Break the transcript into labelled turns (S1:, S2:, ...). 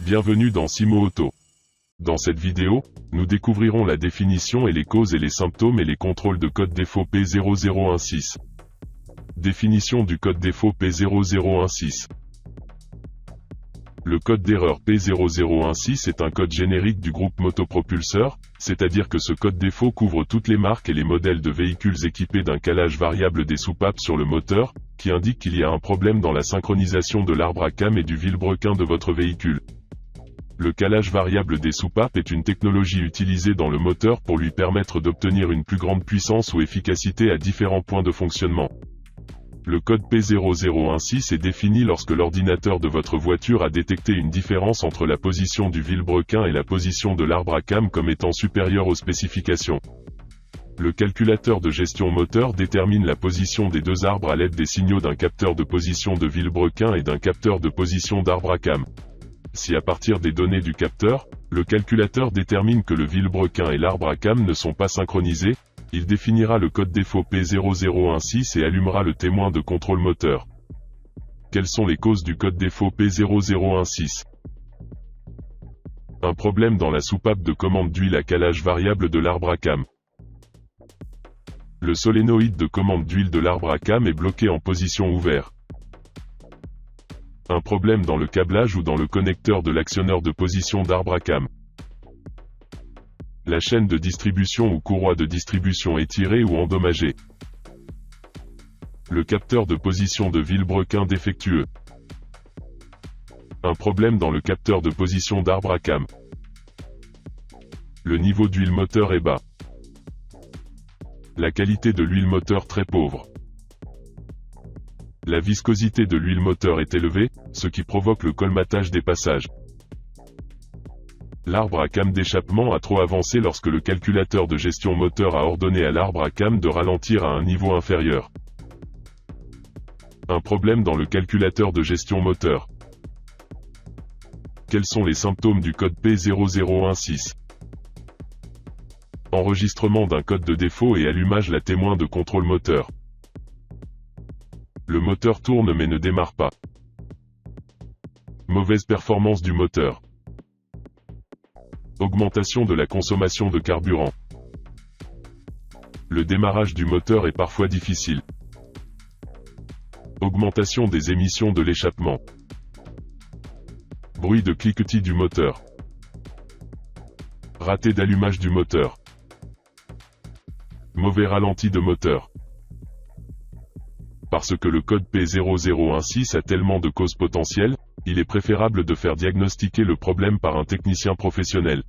S1: Bienvenue dans Simo Auto. Dans cette vidéo, nous découvrirons la définition et les causes et les symptômes et les contrôles de code défaut P0016. Définition du code défaut P0016. Le code d'erreur P0016 est un code générique du groupe motopropulseur, c'est-à-dire que ce code défaut couvre toutes les marques et les modèles de véhicules équipés d'un calage variable des soupapes sur le moteur, qui indique qu'il y a un problème dans la synchronisation de l'arbre à cam et du vilebrequin de votre véhicule. Le calage variable des soupapes est une technologie utilisée dans le moteur pour lui permettre d'obtenir une plus grande puissance ou efficacité à différents points de fonctionnement. Le code P0016 est défini lorsque l'ordinateur de votre voiture a détecté une différence entre la position du vilebrequin et la position de l'arbre à cam comme étant supérieure aux spécifications. Le calculateur de gestion moteur détermine la position des deux arbres à l'aide des signaux d'un capteur de position de vilebrequin et d'un capteur de position d'arbre à cam. Si à partir des données du capteur, le calculateur détermine que le vilebrequin et l'arbre à cam ne sont pas synchronisés, il définira le code défaut P0016 et allumera le témoin de contrôle moteur. Quelles sont les causes du code défaut P0016? Un problème dans la soupape de commande d'huile à calage variable de l'arbre à cam. Le solénoïde de commande d'huile de l'arbre à cam est bloqué en position ouverte. Un problème dans le câblage ou dans le connecteur de l'actionneur de position d'arbre à cam. La chaîne de distribution ou courroie de distribution étirée ou endommagée. Le capteur de position de vilebrequin défectueux. Un problème dans le capteur de position d'arbre à cam. Le niveau d'huile moteur est bas. La qualité de l'huile moteur très pauvre. La viscosité de l'huile moteur est élevée, ce qui provoque le colmatage des passages. L'arbre à cam d'échappement a trop avancé lorsque le calculateur de gestion moteur a ordonné à l'arbre à cam de ralentir à un niveau inférieur. Un problème dans le calculateur de gestion moteur. Quels sont les symptômes du code P0016? Enregistrement d'un code de défaut et allumage la témoin de contrôle moteur. Le moteur tourne mais ne démarre pas. Mauvaise performance du moteur. Augmentation de la consommation de carburant. Le démarrage du moteur est parfois difficile. Augmentation des émissions de l'échappement. Bruit de cliquetis du moteur. Raté d'allumage du moteur. Mauvais ralenti de moteur. Parce que le code P0016 a tellement de causes potentielles, il est préférable de faire diagnostiquer le problème par un technicien professionnel.